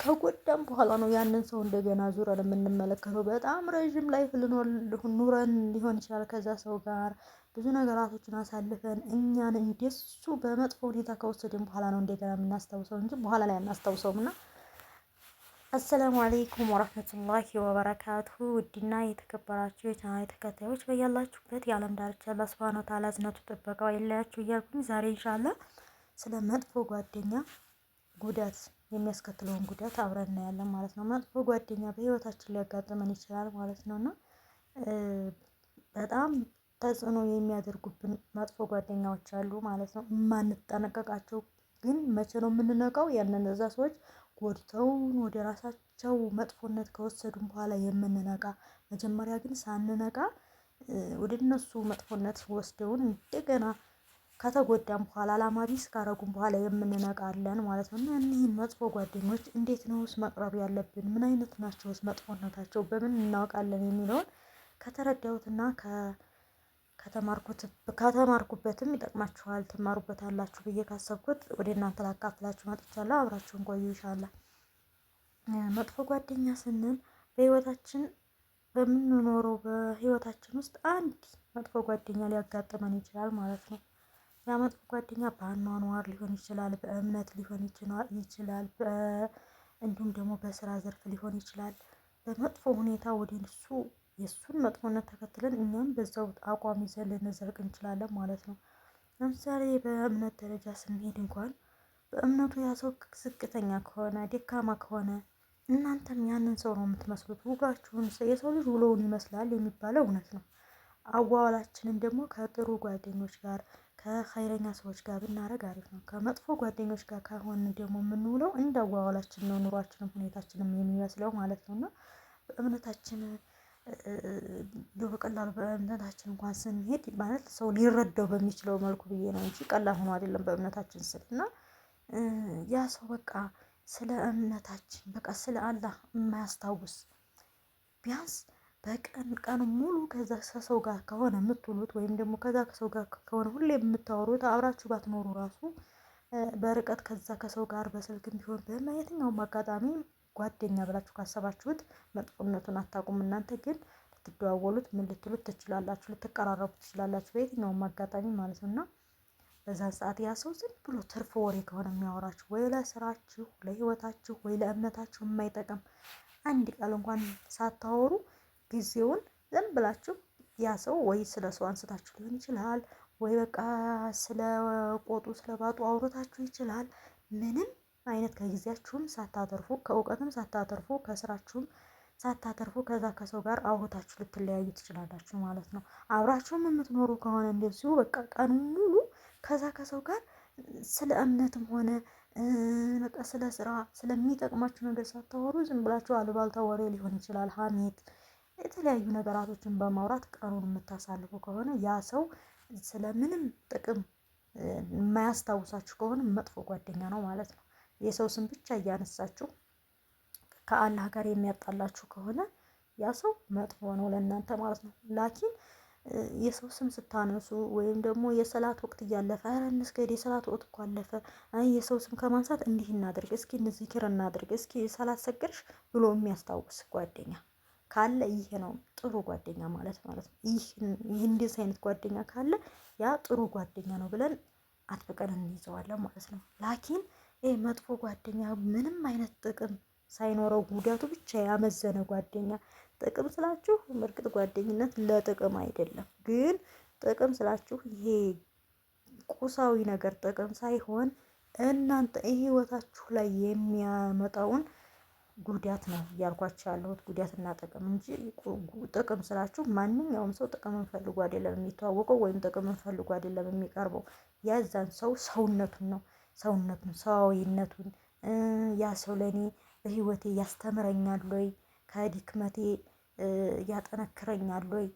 ከጎዳም በኋላ ነው ያንን ሰው እንደገና ዙረን የምንመለከተው። በጣም ረዥም ላይፍ ኑረን ሊሆን ይችላል ከዛ ሰው ጋር ብዙ ነገራቶችን አሳልፈን እኛን እንደሱ በመጥፎ ሁኔታ ከወሰድን በኋላ ነው እንደገና የምናስታውሰው እንጂ በኋላ ላይ አናስታውሰውም። እና አሰላሙ አለይኩም ወራህመቱላሂ ወበረካቱሁ። ውድና የተከበራችሁ የቻናሌ ተከታዮች በያላችሁበት የዓለም ዳርቻ አላህ ሱብሃነሁ ወተዓላ እዝነቱ ጥበቃው አይለያችሁ እያልኩኝ ዛሬ ኢንሻአላህ ስለ መጥፎ ጓደኛ ጉዳት የሚያስከትለውን ጉዳት አብረን እናያለን ማለት ነው። መጥፎ ጓደኛ በህይወታችን ሊያጋጥመን ይችላል ማለት ነውና በጣም ተጽዕኖ የሚያደርጉብን መጥፎ ጓደኛዎች አሉ ማለት ነው። የማንጠነቀቃቸው ግን መቼ ነው የምንነቃው? ያንን እነዛ ሰዎች ጎድተውን ወደ ራሳቸው መጥፎነት ከወሰዱን በኋላ የምንነቃ። መጀመሪያ ግን ሳንነቃ ወደ እነሱ መጥፎነት ወስደውን እንደገና ከተጎዳን በኋላ አላማ ቢስ ካረጉን በኋላ የምንነቃለን ማለት ነው። እና እኒህን መጥፎ ጓደኞች እንዴት ነውስ መቅረብ ያለብን? ምን አይነት ናቸውስ መጥፎነታቸው? በምን እናውቃለን? የሚለውን ከተረዳሁትና ከተማርኩበትም ይጠቅማችኋል ትማሩበታላችሁ ብዬ ካሰብኩት ወደ እናንተ ላካፍላችሁ መጥቻለሁ። አብራችሁን ቆዩ ኢንሻአላህ። መጥፎ ጓደኛ ስንል በህይወታችን በምንኖረው በህይወታችን ውስጥ አንድ መጥፎ ጓደኛ ሊያጋጥመን ይችላል ማለት ነው። ያ መጥፎ ጓደኛ በአኗኗር ሊሆን ይችላል፣ በእምነት ሊሆን ይችላል፣ እንዲሁም ደግሞ በስራ ዘርፍ ሊሆን ይችላል። በመጥፎ ሁኔታ ወደ እሱ የእሱን መጥፎነት ተከትለን እኛም በዛው አቋም ይዘን ልንዘልቅ እንችላለን ማለት ነው። ለምሳሌ በእምነት ደረጃ ስንሄድ እንኳን በእምነቱ ያ ሰው ዝቅተኛ ከሆነ ደካማ ከሆነ እናንተም ያንን ሰው ነው የምትመስሉት። ውሏችሁን የሰው ልጅ ውሎውን ይመስላል የሚባለው እውነት ነው። አዋዋላችንን ደግሞ ከጥሩ ጓደኞች ጋር ከኸይረኛ ሰዎች ጋር ብናደርግ አሪፍ ነው። ከመጥፎ ጓደኞች ጋር ከሆነ ደግሞ የምንውለው እንደ አዋዋላችን ነው ኑሯችንም ሁኔታችንም የሚመስለው ማለት ነው። እና በእምነታችን በቀላሉ በእምነታችን እንኳን ስንሄድ ማለት ሰው ሊረዳው በሚችለው መልኩ ብዬ ነው እንጂ ቀላል ሆኖ አይደለም። በእምነታችን ስል እና ያ ሰው በቃ ስለ እምነታችን በቃ ስለ አላህ የማያስታውስ ቢያንስ ቀን ሙሉ ከዛ ከሰው ጋር ከሆነ የምትውሉት ወይም ደግሞ ከዛ ከሰው ጋር ከሆነ ሁሌ የምታወሩት አብራችሁ ባትኖሩ ራሱ በርቀት ከዛ ከሰው ጋር በስልክም ቢሆን በየትኛውም አጋጣሚ ጓደኛ ብላችሁ ካሰባችሁት መጥፎነቱን አታውቁም። እናንተ ግን ልትደዋወሉት ምን ልትሉት ትችላላችሁ፣ ልትቀራረቡ ትችላላችሁ በየትኛውም አጋጣሚ ማለት ነው። እና በዛን ሰዓት ያ ሰው ዝም ብሎ ትርፍ ወሬ ከሆነ የሚያወራችሁ ወይ ለስራችሁ፣ ለህይወታችሁ ወይ ለእምነታችሁ የማይጠቅም አንድ ቃል እንኳን ሳታወሩ ጊዜውን ዝም ብላችሁ ያ ሰው ወይ ስለ ሰው አንስታችሁ ሊሆን ይችላል ወይ በቃ ስለ ቆጡ ስለ ባጡ አውሮታችሁ ይችላል። ምንም አይነት ከጊዜያችሁም ሳታተርፉ ከእውቀትም ሳታተርፉ ከስራችሁም ሳታተርፉ ከዛ ከሰው ጋር አውሮታችሁ ልትለያዩ ትችላላችሁ ማለት ነው። አብራችሁም የምትኖሩ ከሆነ እንደዚሁ በቃ ቀኑን ሙሉ ከዛ ከሰው ጋር ስለ እምነትም ሆነ በቃ ስለ ስራ ስለሚጠቅማችሁ ነገር ሳታወሩ ዝም ብላችሁ አሉባልታ ወሬ ሊሆን ይችላል፣ ሀሜት፣ የተለያዩ ነገራቶችን በማውራት ቀኑን የምታሳልፉ ከሆነ ያ ሰው ስለምንም ጥቅም የማያስታውሳችሁ ከሆነ መጥፎ ጓደኛ ነው ማለት ነው። የሰው ስም ብቻ እያነሳችሁ ከአላህ ጋር የሚያጣላችሁ ከሆነ ያ ሰው መጥፎ ነው ለእናንተ ማለት ነው። ላኪን የሰው ስም ስታነሱ ወይም ደግሞ የሰላት ወቅት እያለፈ ኧረ እንስገድ የሰላት ወቅት እኮ አለፈ፣ የሰው ስም ከማንሳት እንዲህ እናድርግ፣ እስኪ ዚክር እናድርግ፣ እስኪ ሰላት ሰገድሽ ብሎ የሚያስታውስ ጓደኛ ካለ ይሄ ነው ጥሩ ጓደኛ ማለት ነው። ይህ እንደዚህ አይነት ጓደኛ ካለ ያ ጥሩ ጓደኛ ነው ብለን አጥብቀን እንይዘዋለን ማለት ነው። ላኪን መጥፎ ጓደኛ ምንም አይነት ጥቅም ሳይኖረው ጉዳቱ ብቻ ያመዘነ ጓደኛ፣ ጥቅም ስላችሁ በእርግጥ ጓደኝነት ለጥቅም አይደለም፣ ግን ጥቅም ስላችሁ ይሄ ቁሳዊ ነገር ጥቅም ሳይሆን እናንተ ህይወታችሁ ላይ የሚያመጣውን ጉዳት ነው እያልኳቸው ያለሁት፣ ጉዳትና ጥቅም እንጂ ጥቅም ስላችሁ ማንኛውም ሰው ጥቅምን ፈልጎ አይደለም የሚተዋወቀው ወይም ጥቅምን ፈልጎ አይደለም የሚቀርበው። ያዛን ሰው ሰውነቱን ነው ሰዋዊነቱን ያ ሰው ለኔ በህይወቴ ያስተምረኛል ወይ፣ ከድክመቴ ያጠነክረኛል ወይ፣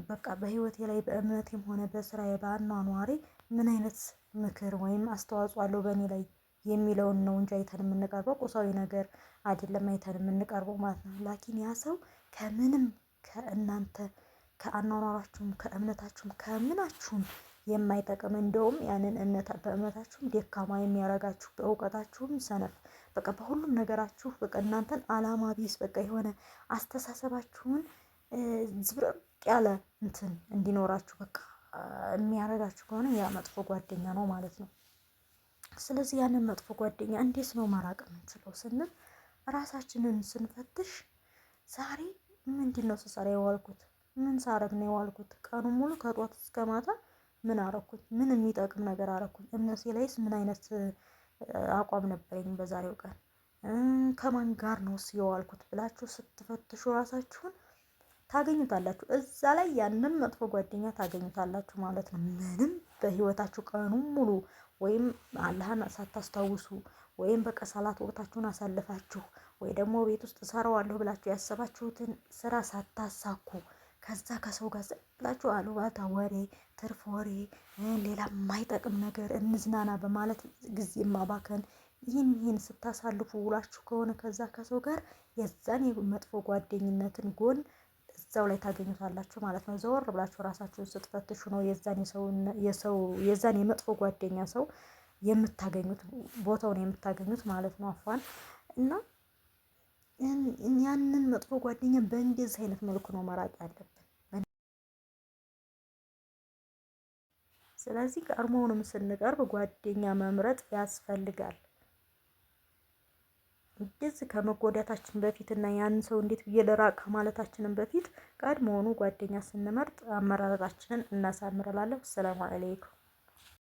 በቃ በህይወቴ ላይ በእምነቴም ሆነ በስራዬ በአኗኗሬ ምን አይነት ምክር ወይም አስተዋጽኦ አለው በእኔ ላይ የሚለውን ነው እንጂ አይተን የምንቀርበው ቁሳዊ ነገር አይደለም አይተን የምንቀርበው ማለት ነው። ላኪን ያ ሰው ከምንም ከእናንተ ከአኗኗራችሁም ከእምነታችሁም ከምናችሁም የማይጠቅም እንደውም ያንን በእምነታችሁም ደካማ የሚያረጋችሁ በእውቀታችሁም ሰነፍ በቃ በሁሉም ነገራችሁ በቃ እናንተን አላማ ቢስ በቃ የሆነ አስተሳሰባችሁን ዝብርቅ ያለ እንትን እንዲኖራችሁ በቃ የሚያረጋችሁ ከሆነ ያ መጥፎ ጓደኛ ነው ማለት ነው። ስለዚህ ያንን መጥፎ ጓደኛ እንዴት ነው መራቅ የምንችለው ስንል ራሳችንን ስንፈትሽ ዛሬ ምንድን ነው ስሰራ የዋልኩት? ምን ሳረግ ነው የዋልኩት? ቀኑን ሙሉ ከጧት እስከ ማታ ምን አረኩኝ? ምን የሚጠቅም ነገር አረኩኝ? እምነቴ ላይስ ምን አይነት አቋም ነበረኝ በዛሬው ቀን? ከማን ጋር ነው የዋልኩት ብላችሁ ስትፈትሹ ራሳችሁን ታገኙታላችሁ። እዛ ላይ ያንን መጥፎ ጓደኛ ታገኙታላችሁ ማለት ነው። ምንም በህይወታችሁ ቀኑን ሙሉ ወይም አላህን ሳታስታውሱ ወይም በቃ ሰላት ወቅታችሁን አሳልፋችሁ ወይ ደግሞ ቤት ውስጥ እሰራዋለሁ ብላችሁ ያሰባችሁትን ስራ ሳታሳኩ ከዛ ከሰው ጋር ብላችሁ አሉባልታ ወሬ፣ ትርፍ ወሬ፣ ሌላ የማይጠቅም ነገር እንዝናና በማለት ጊዜ ማባከን ይህን ስታሳልፉ ውላችሁ ከሆነ ከዛ ከሰው ጋር የዛን መጥፎ ጓደኝነትን ጎን እዛው ላይ ታገኙታላችሁ ማለት ነው። ዘወር ብላችሁ ራሳችሁን ስትፈትሹ ነው የዛን የመጥፎ ጓደኛ ሰው የምታገኙት ቦታውን የምታገኙት ማለት ነው። አፏን እና ያንን መጥፎ ጓደኛ በእንደዚህ አይነት መልኩ ነው መራቅ ያለብን። ስለዚህ ቀድሞውንም ስንቀርብ ጓደኛ መምረጥ ያስፈልጋል። እንደዚህ ከመጎዳታችን በፊት እና ያን ሰው እንዴት ብዬ ልራቅ ከማለታችንን በፊት ቀድሞውኑ ጓደኛ ስንመርጥ አመራረጣችንን እናሳምር እላለሁ። ሰላም አለይኩም።